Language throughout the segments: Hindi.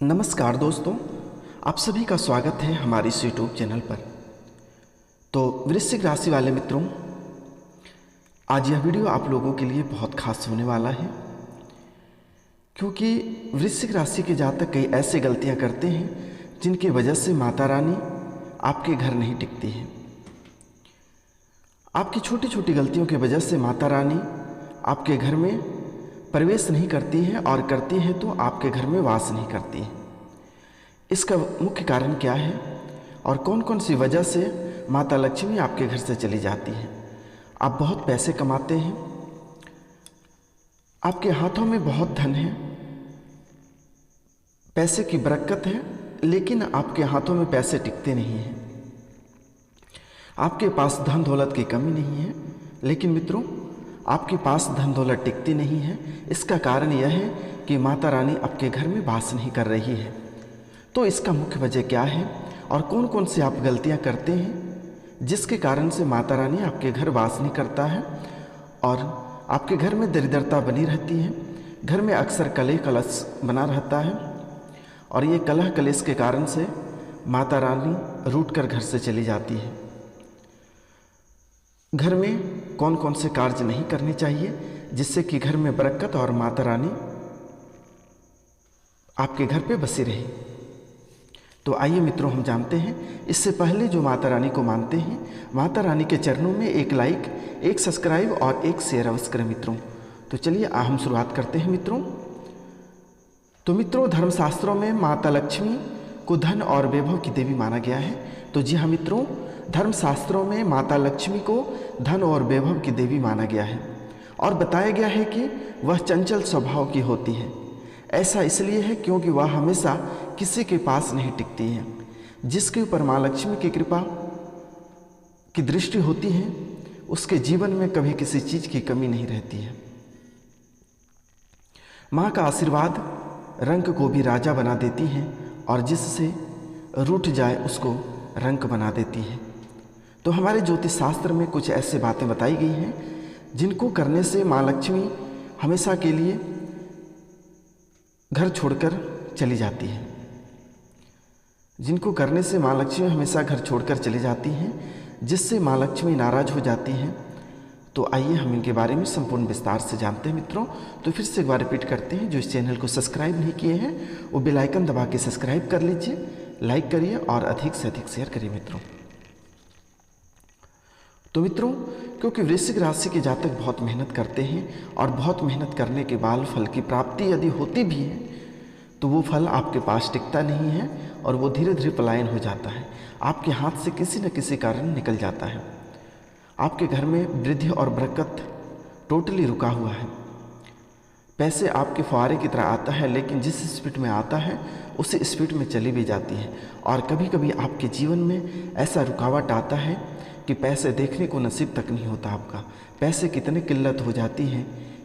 नमस्कार दोस्तों, आप सभी का स्वागत है हमारे इस यूट्यूब चैनल पर। तो वृश्चिक राशि वाले मित्रों, आज यह वीडियो आप लोगों के लिए बहुत खास होने वाला है, क्योंकि वृश्चिक राशि के जातक कई ऐसे गलतियां करते हैं जिनकी वजह से माता रानी आपके घर नहीं टिकती है। आपकी छोटी छोटी गलतियों की वजह से माता रानी आपके घर में प्रवेश नहीं करती है, और करती है तो आपके घर में वास नहीं करती है। इसका मुख्य कारण क्या है और कौन कौन सी वजह से माता लक्ष्मी आपके घर से चली जाती है। आप बहुत पैसे कमाते हैं, आपके हाथों में बहुत धन है, पैसे की बरकत है, लेकिन आपके हाथों में पैसे टिकते नहीं हैं। आपके पास धन दौलत की कमी नहीं है, लेकिन मित्रों आपके पास धन दौलत टिकती नहीं है। इसका कारण यह है कि माता रानी आपके घर में वास नहीं कर रही है। तो इसका मुख्य वजह क्या है और कौन कौन सी आप गलतियां करते हैं जिसके कारण से माता रानी आपके घर वास नहीं करता है और आपके घर में दरिद्रता बनी रहती है। घर में अक्सर कलह कलश बना रहता है, और ये कलह कलेश के कारण से माता रानी रूठ कर घर से चली जाती है। घर में कौन कौन से कार्य नहीं करने चाहिए जिससे कि घर में बरकत और माता रानी आपके घर पे बसी रहे। तो आइए मित्रों, हम जानते हैं। इससे पहले जो माता रानी को मानते हैं, माता रानी के चरणों में एक लाइक, एक सब्सक्राइब और एक शेयर अवश्य करें मित्रों। तो चलिए हम शुरुआत करते हैं मित्रों। तो मित्रों, धर्मशास्त्रों में माता लक्ष्मी को धन और वैभव की देवी माना गया है। तो जी हाँ मित्रों, धर्मशास्त्रों में माता लक्ष्मी को धन और वैभव की देवी माना गया है, और बताया गया है कि वह चंचल स्वभाव की होती है। ऐसा इसलिए है क्योंकि वह हमेशा किसी के पास नहीं टिकती है। जिसके ऊपर माँ लक्ष्मी की कृपा की दृष्टि होती है, उसके जीवन में कभी किसी चीज की कमी नहीं रहती है। माँ का आशीर्वाद रंक को भी राजा बना देती है, और जिससे रूठ जाए उसको रंक बना देती है। तो हमारे ज्योतिष शास्त्र में कुछ ऐसे बातें बताई गई हैं जिनको करने से माँ लक्ष्मी हमेशा के लिए घर छोड़कर चली जाती है। जिनको करने से माँ लक्ष्मी हमेशा घर छोड़कर चली जाती हैं, जिससे माँ लक्ष्मी नाराज हो जाती हैं। तो आइए हम इनके बारे में संपूर्ण विस्तार से जानते हैं मित्रों। तो फिर से एक बार रिपीट करते हैं, जो इस चैनल को सब्सक्राइब नहीं किए हैं वो बेल आइकन दबा के सब्सक्राइब कर लीजिए, लाइक करिए और अधिक से अधिक शेयर करिए मित्रों। तो मित्रों, क्योंकि वृश्चिक राशि के जातक बहुत मेहनत करते हैं, और बहुत मेहनत करने के बाद फल की प्राप्ति यदि होती भी है तो वो फल आपके पास टिकता नहीं है, और वो धीरे धीरे पलायन हो जाता है, आपके हाथ से किसी न किसी कारण निकल जाता है। आपके घर में वृद्धि और बरकत टोटली रुका हुआ है। पैसे आपके फुहारे की तरह आता है, लेकिन जिस स्पीड में आता है उसी स्पीड में चली भी जाती है। और कभी कभी आपके जीवन में ऐसा रुकावट आता है कि पैसे देखने को नसीब तक नहीं होता आपका। पैसे कितने किल्लत हो जाती है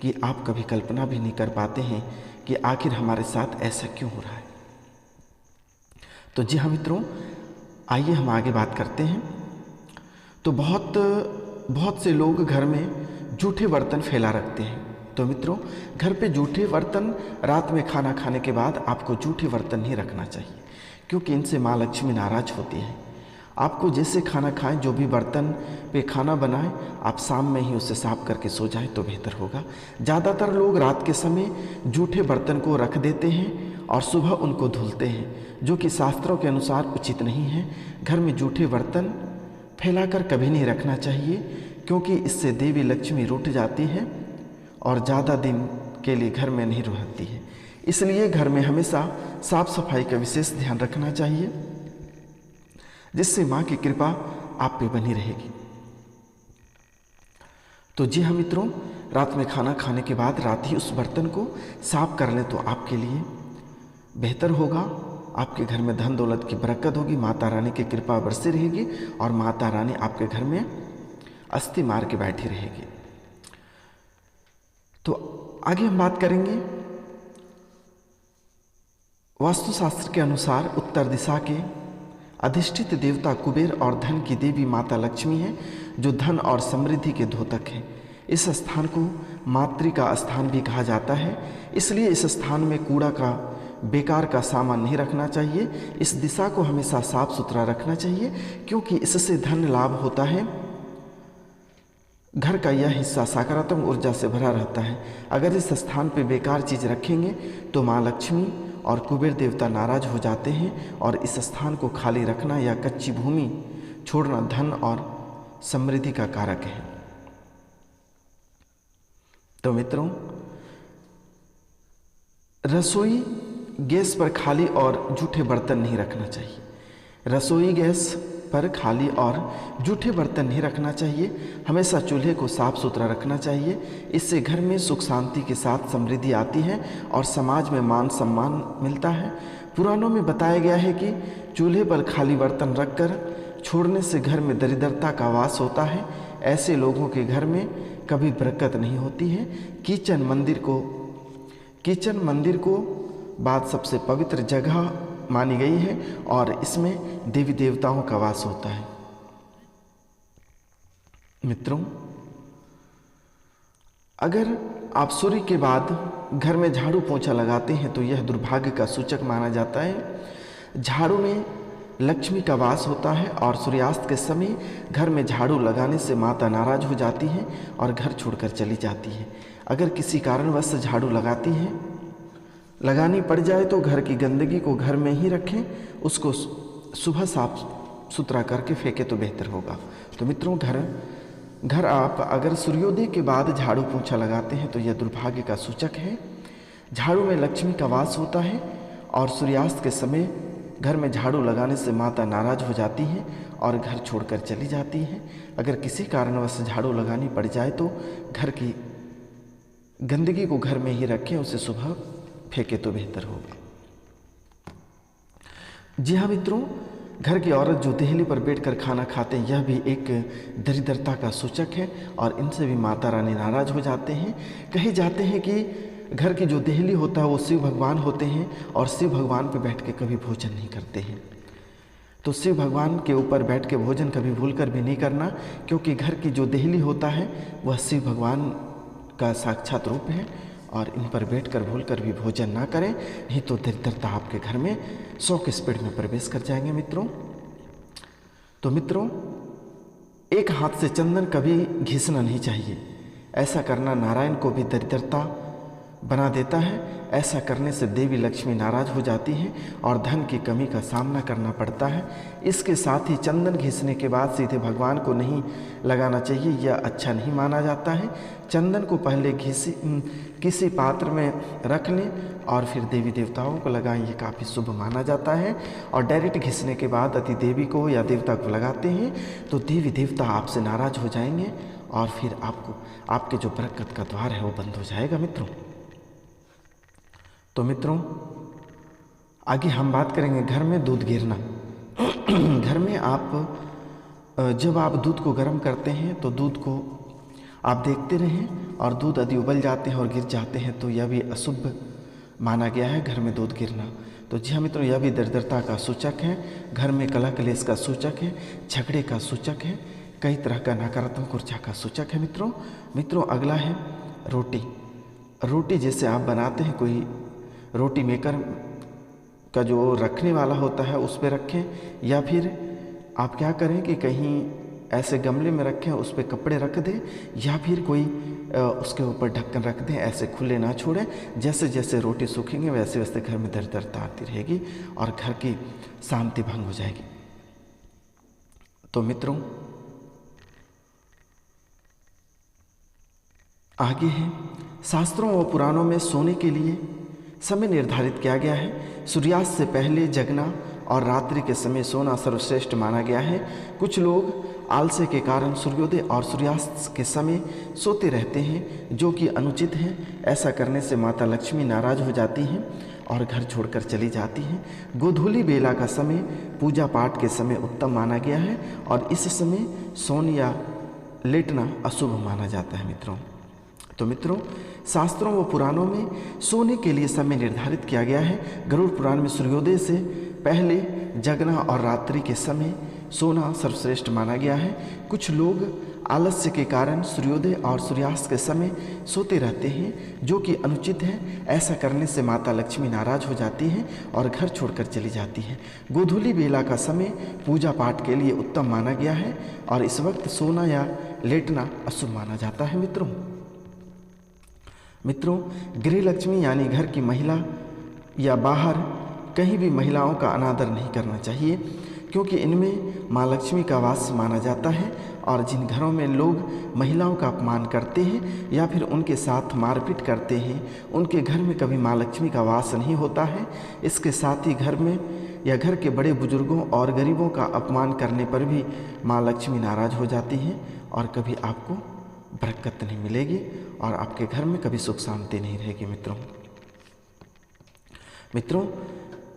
कि आप कभी कल्पना भी नहीं कर पाते हैं कि आखिर हमारे साथ ऐसा क्यों हो रहा है। तो जी हाँ मित्रों, आइए हम आगे बात करते हैं। तो बहुत से लोग घर में जूठे बर्तन फैला रखते हैं। तो मित्रों, घर पे जूठे बर्तन, रात में खाना खाने के बाद आपको जूठे बर्तन नहीं रखना चाहिए, क्योंकि इनसे माँ लक्ष्मी नाराज होती है। आपको जैसे खाना खाएं, जो भी बर्तन पे खाना बनाएं, आप शाम में ही उसे साफ करके सो जाएं तो बेहतर होगा। ज़्यादातर लोग रात के समय जूठे बर्तन को रख देते हैं और सुबह उनको धुलते हैं, जो कि शास्त्रों के अनुसार उचित नहीं है। घर में जूठे बर्तन फैलाकर कभी नहीं रखना चाहिए, क्योंकि इससे देवी लक्ष्मी रूठ जाती है और ज़्यादा दिन के लिए घर में नहीं रहती है। इसलिए घर में हमेशा साफ सफाई का विशेष ध्यान रखना चाहिए, जिससे माँ की कृपा आप पे बनी रहेगी। तो जी हाँ मित्रों, रात में खाना खाने के बाद रात ही उस बर्तन को साफ कर लें तो आपके लिए बेहतर होगा। आपके घर में धन दौलत की बरकत होगी, माता रानी की कृपा बरसी रहेगी, और माता रानी आपके घर में अस्थि मार के बैठी रहेगी। तो आगे हम बात करेंगे। वास्तुशास्त्र के अनुसार उत्तर दिशा के अधिष्ठित देवता कुबेर और धन की देवी माता लक्ष्मी है, जो धन और समृद्धि के द्योतक है। इस स्थान को मातृ का स्थान भी कहा जाता है, इसलिए इस स्थान में कूड़ा का बेकार का सामान नहीं रखना चाहिए। इस दिशा को हमेशा साफ सुथरा रखना चाहिए, क्योंकि इससे धन लाभ होता है। घर का यह हिस्सा सकारात्मक ऊर्जा से भरा रहता है। अगर इस स्थान पर बेकार चीज़ रखेंगे तो माँ लक्ष्मी और कुबेर देवता नाराज हो जाते हैं, और इस स्थान को खाली रखना या कच्ची भूमि छोड़ना धन और समृद्धि का कारक है। तो मित्रों, रसोई गैस पर खाली और जूठे बर्तन नहीं रखना चाहिए। रसोई गैस पर खाली और जूठे बर्तन नहीं रखना चाहिए। हमेशा चूल्हे को साफ सुथरा रखना चाहिए। इससे घर में सुख शांति के साथ समृद्धि आती है और समाज में मान सम्मान मिलता है। पुराणों में बताया गया है कि चूल्हे पर खाली बर्तन रखकर छोड़ने से घर में दरिद्रता का वास होता है। ऐसे लोगों के घर में कभी बरकत नहीं होती है। किचन मंदिर को बाद सबसे पवित्र जगह मानी गई है और इसमें देवी देवताओं का वास होता है। मित्रों, अगर आप सूर्य के बाद घर में झाड़ू पोंछा लगाते हैं तो यह दुर्भाग्य का सूचक माना जाता है। झाड़ू में लक्ष्मी का वास होता है और सूर्यास्त के समय घर में झाड़ू लगाने से माता नाराज हो जाती है और घर छोड़कर चली जाती है। अगर किसी कारणवश झाड़ू लगानी पड़ जाए तो घर की गंदगी को घर में ही रखें, उसको सुबह साफ सुथरा करके फेंके तो बेहतर होगा। तो मित्रों, घर आप अगर सूर्योदय के बाद झाड़ू पोंछा लगाते हैं तो यह दुर्भाग्य का सूचक है। झाड़ू में लक्ष्मी का वास होता है और सूर्यास्त के समय घर में झाड़ू लगाने से माता नाराज हो जाती है और घर छोड़कर चली जाती है। अगर किसी कारणवश झाड़ू लगानी पड़ जाए तो घर की गंदगी को घर में ही रखें, उसे सुबह फेंके तो बेहतर होगा। जी हाँ मित्रों, घर की औरत जो देहली पर बैठकर खाना खाते हैं यह भी एक दरिद्रता का सूचक है और इनसे भी माता रानी नाराज हो जाते हैं। कहे जाते हैं कि घर की जो देहली होता है वो शिव भगवान होते हैं और शिव भगवान पर बैठ के कभी भोजन नहीं करते हैं। तो शिव भगवान के ऊपर बैठ के भोजन कभी भूल कर भी नहीं करना, क्योंकि घर की जो देहली होता है वह शिव भगवान का साक्षात रूप है और इन पर बैठकर भूलकर भी भोजन ना करें, नहीं तो दरिद्रता आपके घर में 100 की स्पीड में प्रवेश कर जाएंगे मित्रों। तो मित्रों, एक हाथ से चंदन कभी घिसना नहीं चाहिए। ऐसा करना नारायण को भी दरिद्रता बना देता है। ऐसा करने से देवी लक्ष्मी नाराज हो जाती है और धन की कमी का सामना करना पड़ता है। इसके साथ ही चंदन घिसने के बाद सीधे भगवान को नहीं लगाना चाहिए, यह अच्छा नहीं माना जाता है। चंदन को पहले किसी पात्र में रख लें और फिर देवी देवताओं को लगाएं, ये काफ़ी शुभ माना जाता है। और डायरेक्ट घिसने के बाद यदि देवी को या देवता को लगाते हैं तो देवी देवता आपसे नाराज हो जाएंगे और फिर आपके जो बरकत का द्वार है वो बंद हो जाएगा मित्रों। तो मित्रों, आगे हम बात करेंगे घर में दूध गिरना। घर में जब आप दूध को गर्म करते हैं तो दूध को आप देखते रहें और दूध यदि उबल जाते हैं और गिर जाते हैं तो यह भी अशुभ माना गया है घर में दूध गिरना। तो जी हाँ मित्रों, यह भी दरिद्रता का सूचक है, घर में कलह कलेश का सूचक है, झगड़े का सूचक है, कई तरह का नकारात्मक ऊर्जा का सूचक है मित्रों। अगला है रोटी जैसे आप बनाते हैं, कोई रोटी मेकर का जो रखने वाला होता है उस पर रखें, या फिर आप क्या करें कि कहीं ऐसे गमले में रखें, उस पर कपड़े रख दें, या फिर कोई उसके ऊपर ढक्कन रख दें, ऐसे खुले ना छोड़ें। जैसे जैसे रोटी सूखेंगे वैसे वैसे घर में दरिद्रता आती रहेगी और घर की शांति भंग हो जाएगी। तो मित्रों, आगे है शास्त्रों व पुराणों में सोने के लिए समय निर्धारित किया गया है। सूर्यास्त से पहले जगना और रात्रि के समय सोना सर्वश्रेष्ठ माना गया है। कुछ लोग आलस्य के कारण सूर्योदय और सूर्यास्त के समय सोते रहते हैं, जो कि अनुचित है। ऐसा करने से माता लक्ष्मी नाराज हो जाती हैं और घर छोड़कर चली जाती हैं। गोधूली बेला का समय पूजा पाठ के समय उत्तम माना गया है और इस समय सोने या लेटना अशुभ माना जाता है मित्रों। तो मित्रों, शास्त्रों व पुराणों में सोने के लिए समय निर्धारित किया गया है। गरुड़ पुराण में सूर्योदय से पहले जगना और रात्रि के समय सोना सर्वश्रेष्ठ माना गया है। कुछ लोग आलस्य के कारण सूर्योदय और सूर्यास्त के समय सोते रहते हैं, जो कि अनुचित है। ऐसा करने से माता लक्ष्मी नाराज हो जाती हैं और घर छोड़कर चली जाती हैं। गोधूली बेला का समय पूजा पाठ के लिए उत्तम माना गया है और इस वक्त सोना या लेटना अशुभ माना जाता है। मित्रों, गृह लक्ष्मी यानी घर की महिला या बाहर कहीं भी महिलाओं का अनादर नहीं करना चाहिए, क्योंकि इनमें माँ लक्ष्मी का वास माना जाता है। और जिन घरों में लोग महिलाओं का अपमान करते हैं या फिर उनके साथ मारपीट करते हैं, उनके घर में कभी माँ लक्ष्मी का वास नहीं होता है। इसके साथ ही घर में या घर के बड़े बुजुर्गों और गरीबों का अपमान करने पर भी माँ लक्ष्मी नाराज हो जाती हैं और कभी आपको बरकत नहीं मिलेगी और आपके घर में कभी सुख शांति नहीं रहेगी। मित्रों,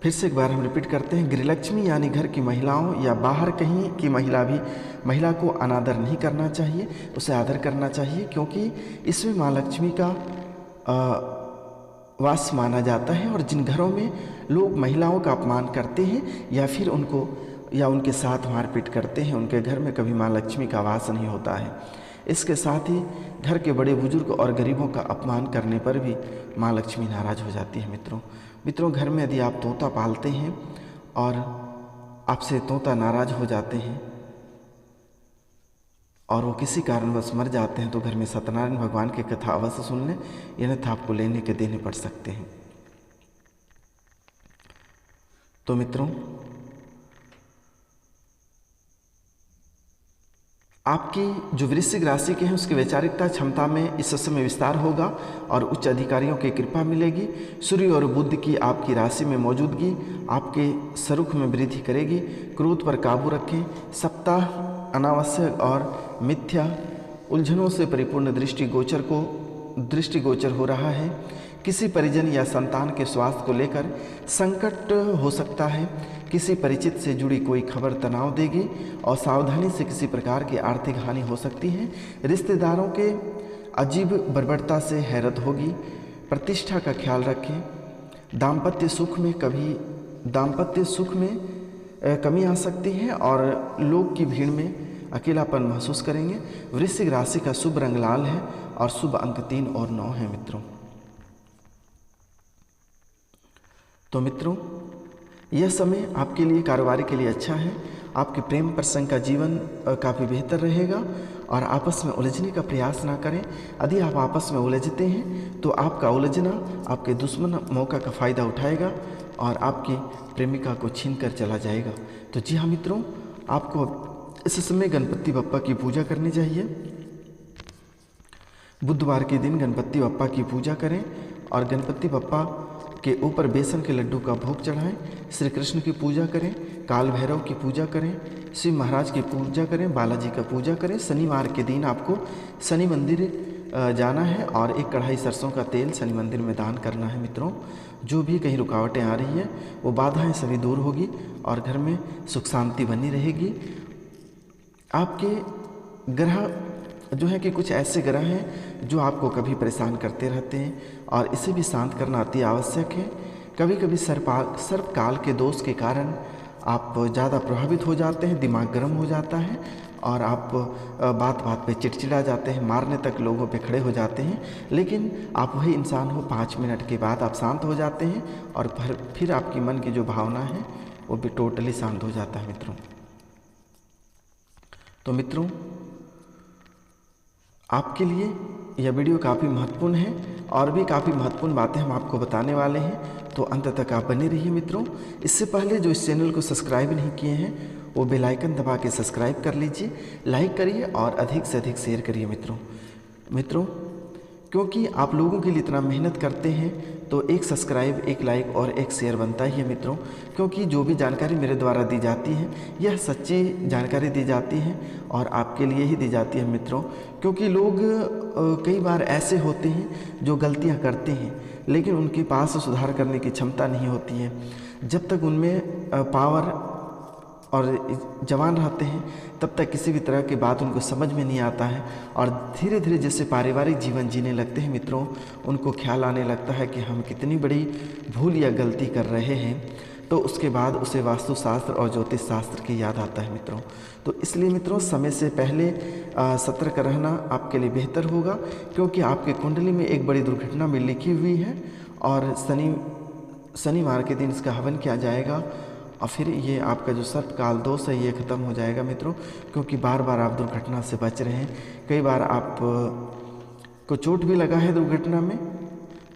फिर से एक बार हम रिपीट करते हैं, गृहलक्ष्मी यानी घर की महिलाओं या बाहर कहीं की महिला को अनादर नहीं करना चाहिए, उसे आदर करना चाहिए, क्योंकि इसमें माँ लक्ष्मी का वास माना जाता है। और जिन घरों में लोग महिलाओं का अपमान करते हैं या फिर उनके साथ मारपीट करते हैं, उनके घर में कभी माँ लक्ष्मी का वास नहीं होता है। इसके साथ ही घर के बड़े बुजुर्ग और गरीबों का अपमान करने पर भी माँ लक्ष्मी नाराज हो जाती है। मित्रों, घर में यदि आप तोता पालते हैं और आपसे तोता नाराज हो जाते हैं और वो किसी कारणवश मर जाते हैं, तो घर में सत्यनारायण भगवान की कथा अवश्य सुन लें, अन्यथा आपको लेने के देने पड़ सकते हैं। तो मित्रों, आपकी जो वृश्चिक राशि के हैं उसकी वैचारिकता क्षमता में इस समय विस्तार होगा और उच्च अधिकारियों की कृपा मिलेगी। सूर्य और बुध की आपकी राशि में मौजूदगी आपके स्वरूप में वृद्धि करेगी। क्रोध पर काबू रखें। सप्ताह अनावश्यक और मिथ्या उलझनों से परिपूर्ण दृष्टिगोचर हो रहा है। किसी परिजन या संतान के स्वास्थ्य को लेकर संकट हो सकता है। किसी परिचित से जुड़ी कोई खबर तनाव देगी और सावधानी से किसी प्रकार की आर्थिक हानि हो सकती है। रिश्तेदारों के अजीब बर्बरता से हैरत होगी। प्रतिष्ठा का ख्याल रखें। दाम्पत्य सुख में कमी आ सकती है और लोग की भीड़ में अकेलापन महसूस करेंगे। वृश्चिक राशि का शुभ रंग लाल है और शुभ अंक 3 और 9 है। मित्रों, यह समय आपके लिए कारोबार के लिए अच्छा है। आपके प्रेम प्रसंग का जीवन काफ़ी बेहतर रहेगा और आपस में उलझने का प्रयास ना करें। यदि आप आपस में उलझते हैं तो आपका उलझना आपके दुश्मन मौका का फ़ायदा उठाएगा और आपकी प्रेमिका को छीन कर चला जाएगा। तो जी हाँ मित्रों, आपको इस समय गणपति बप्पा की पूजा करनी चाहिए। बुधवार के दिन गणपति बप्पा की पूजा करें और गणपति बप्पा के ऊपर बेसन के लड्डू का भोग चढ़ाएं। श्री कृष्ण की पूजा करें, काल भैरव की पूजा करें, शिव महाराज की पूजा करें, बालाजी का पूजा करें। शनिवार के दिन आपको शनि मंदिर जाना है और एक कढ़ाई सरसों का तेल शनि मंदिर में दान करना है। मित्रों, जो भी कहीं रुकावटें आ रही हैं वो बाधाएं सभी दूर होगी और घर में सुख शांति बनी रहेगी। आपके ग्रह जो है कि कुछ ऐसे ग्रह हैं जो आपको कभी परेशान करते रहते हैं और इसे भी शांत करना अति आवश्यक है। कभी कभी सर्पकाल के दोष के कारण आप ज़्यादा प्रभावित हो जाते हैं, दिमाग गर्म हो जाता है और आप बात बात पे चिड़चिड़ा जाते हैं, मारने तक लोगों पे खड़े हो जाते हैं। लेकिन आप वही इंसान हो, 5 मिनट के बाद आप शांत हो जाते हैं और फिर आपकी मन की जो भावना है वो भी टोटली शांत हो जाता है। मित्रों, आपके लिए यह वीडियो काफ़ी महत्वपूर्ण है और भी काफ़ी महत्वपूर्ण बातें हम आपको बताने वाले हैं, तो अंत तक आप बने रहिए। मित्रों, इससे पहले जो इस चैनल को सब्सक्राइब नहीं किए हैं वो बेल आइकन दबा के सब्सक्राइब कर लीजिए, लाइक करिए और अधिक से अधिक शेयर करिए। मित्रों, क्योंकि आप लोगों के लिए इतना मेहनत करते हैं तो एक सब्सक्राइब, एक लाइक और एक शेयर बनता ही है। मित्रों, क्योंकि जो भी जानकारी मेरे द्वारा दी जाती है यह सच्ची जानकारी दी जाती है और आपके लिए ही दी जाती है। मित्रों, क्योंकि लोग कई बार ऐसे होते हैं जो गलतियां करते हैं लेकिन उनके पास सुधार करने की क्षमता नहीं होती है। जब तक उनमें पावर और जवान रहते हैं तब तक किसी भी तरह की बात उनको समझ में नहीं आता है और धीरे धीरे जैसे पारिवारिक जीवन जीने लगते हैं मित्रों, उनको ख्याल आने लगता है कि हम कितनी बड़ी भूल या गलती कर रहे हैं। तो उसके बाद उसे वास्तुशास्त्र और ज्योतिष शास्त्र की याद आता है मित्रों। तो इसलिए मित्रों समय से पहले सतर्क रहना आपके लिए बेहतर होगा, क्योंकि आपके कुंडली में एक बड़ी दुर्घटना में लिखी हुई है और शनिवार के दिन इसका हवन किया जाएगा और फिर ये आपका जो सर्पकाल दोष है ये ख़त्म हो जाएगा मित्रों, क्योंकि बार बार आप दुर्घटना से बच रहे हैं। कई बार आप को चोट भी लगा है दुर्घटना में,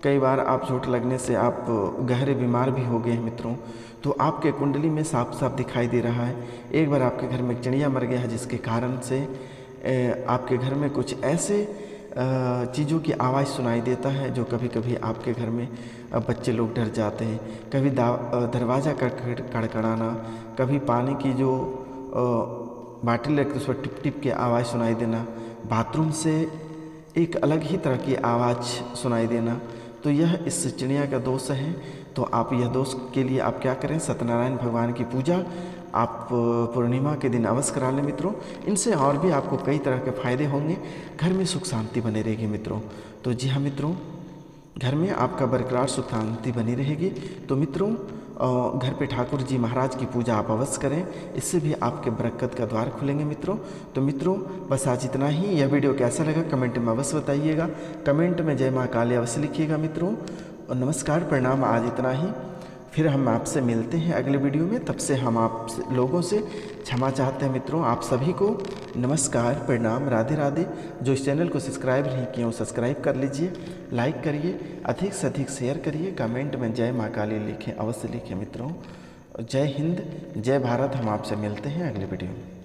कई बार आप चोट लगने से आप गहरे बीमार भी हो गए हैं मित्रों। तो आपके कुंडली में साफ साफ दिखाई दे रहा है। एक बार आपके घर में एक चिड़िया मर गया है, जिसके कारण से आपके घर में कुछ ऐसे चीज़ों की आवाज़ सुनाई देता है जो कभी कभी आपके घर में बच्चे लोग डर जाते हैं। कभी दरवाज़ा कड़कड़ाना, कभी पानी की जो बाल्टी लगती है उस पर टिप टिप की आवाज़ सुनाई देना, बाथरूम से एक अलग ही तरह की आवाज़ सुनाई देना, तो यह इस चिड़िया का दोष है। तो आप यह दोष के लिए आप क्या करें, सत्यनारायण भगवान की पूजा आप पूर्णिमा के दिन अवश्य करा लें मित्रों। इनसे और भी आपको कई तरह के फायदे होंगे, घर में सुख शांति बनी रहेगी मित्रों। तो जी हाँ मित्रों, घर में आपका बरकरार सुख शांति बनी रहेगी। तो मित्रों घर पे ठाकुर जी महाराज की पूजा आप अवश्य करें, इससे भी आपके बरकत का द्वार खुलेंगे मित्रों। तो मित्रों बस आज इतना ही। यह वीडियो कैसा लगा कमेंट में अवश्य बताइएगा, कमेंट में जय माँ काली अवश्य लिखिएगा मित्रों। और नमस्कार प्रणाम, आज इतना ही। फिर हम आपसे मिलते हैं अगले वीडियो में, तब से हम आप लोगों से क्षमा चाहते हैं मित्रों। आप सभी को नमस्कार प्रणाम, राधे राधे। जो इस चैनल को सब्सक्राइब नहीं किए वो सब्सक्राइब कर लीजिए, लाइक करिए, अधिक से अधिक शेयर करिए, कमेंट में जय माँ काली लिखें, अवश्य लिखें मित्रों। जय हिंद, जय भारत। हम आपसे मिलते हैं अगले वीडियो में।